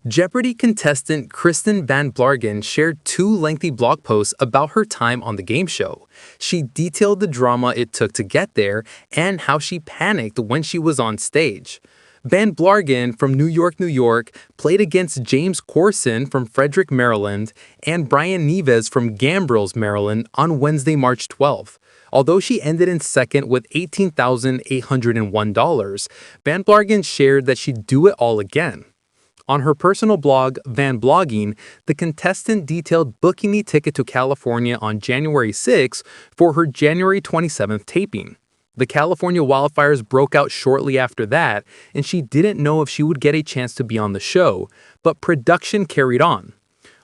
Jeopardy contestant Kristen Van Blargen shared two lengthy blog posts about her time on the game show. She detailed the drama it took to get there and how she panicked when she was on stage. Van Blargen from New York, New York, played against James Corson from Frederick, Maryland, and Brian Neves from Gambrills, Maryland on Wednesday, March 12th. Although she ended in second with $18,801, Van Blargen shared that she'd do it all again. On her personal blog, Van Blogging, the contestant detailed booking the ticket to California on January 6 for her January 27th taping. The California wildfires broke out shortly after that, and she didn't know if she would get a chance to be on the show, but production carried on.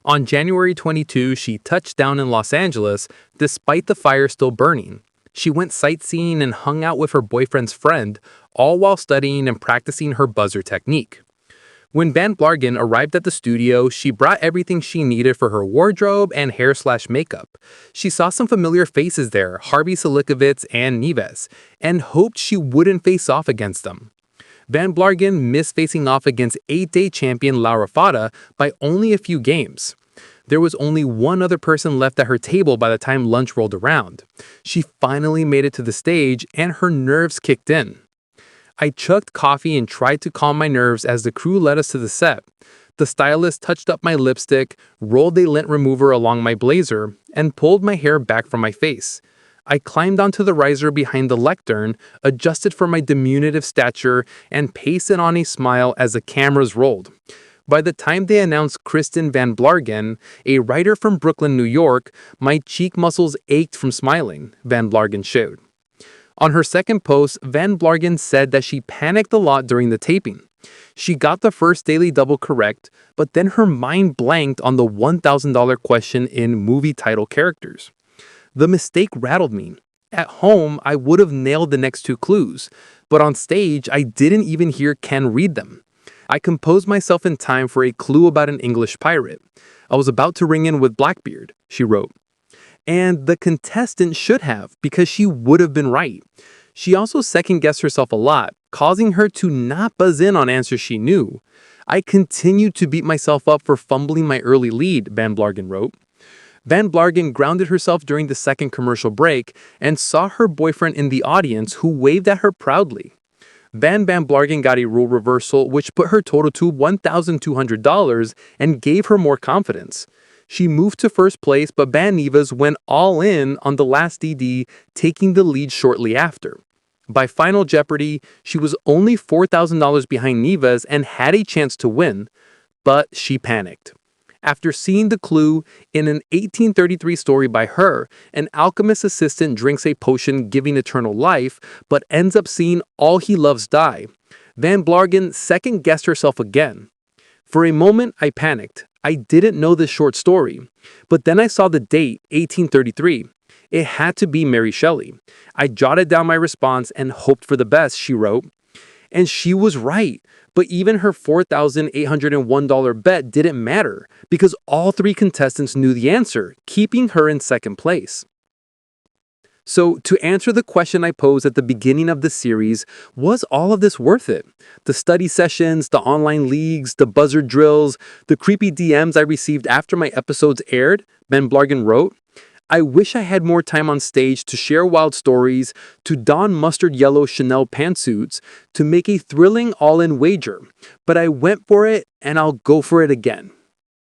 On January 22, she touched down in Los Angeles, despite the fire still burning. She went sightseeing and hung out with her boyfriend's friend, all while studying and practicing her buzzer technique. When Van Blargen arrived at the studio, she brought everything she needed for her wardrobe and hair/makeup. She saw some familiar faces there, Harvey Silikovitz and Neves, and hoped she wouldn't face off against them. Van Blargen missed facing off against 8-day champion Laura Fata by only a few games. There was only one other person left at her table by the time lunch rolled around. She finally made it to the stage, and her nerves kicked in. I chugged coffee and tried to calm my nerves as the crew led us to the set. The stylist touched up my lipstick, rolled a lint remover along my blazer, and pulled my hair back from my face. I climbed onto the riser behind the lectern, adjusted for my diminutive stature, and pasted on a smile as the cameras rolled. By the time they announced Kristen Van Blargen, a writer from Brooklyn, New York, my cheek muscles ached from smiling, Van Blargen showed. On her second post, Van Blargen said that she panicked a lot during the taping. She got the first daily double correct, but then her mind blanked on the $1,000 question in movie title characters. The mistake rattled me. At home, I would have nailed the next two clues, but on stage, I didn't even hear Ken read them. I composed myself in time for a clue about an English pirate. I was about to ring in with Blackbeard, she wrote. And the contestant should have, because she would have been right. She also second-guessed herself a lot, causing her to not buzz in on answers she knew. I continued to beat myself up for fumbling my early lead, Van Blargen wrote. Van Blargen grounded herself during the second commercial break and saw her boyfriend in the audience, who waved at her proudly. Van Blargen got a rule reversal, which put her total to $1,200 and gave her more confidence. She moved to first place, but Van Neves went all in on the last DD, taking the lead shortly after. By Final Jeopardy, she was only $4,000 behind Neves and had a chance to win, but she panicked. After seeing the clue, in an 1833 story by her, an alchemist assistant drinks a potion giving eternal life, but ends up seeing all he loves die. Van Blargen second-guessed herself again. For a moment, I panicked. I didn't know this short story, but then I saw the date, 1833. It had to be Mary Shelley. I jotted down my response and hoped for the best, she wrote. And she was right, but even her $4,801 bet didn't matter because all three contestants knew the answer, keeping her in second place. So, to answer the question I posed at the beginning of the series, was all of this worth it? The study sessions, the online leagues, the buzzer drills, the creepy DMs I received after my episodes aired, Van Blargen wrote. I wish I had more time on stage to share wild stories, to don mustard yellow Chanel pantsuits, to make a thrilling all-in wager. But I went for it, and I'll go for it again.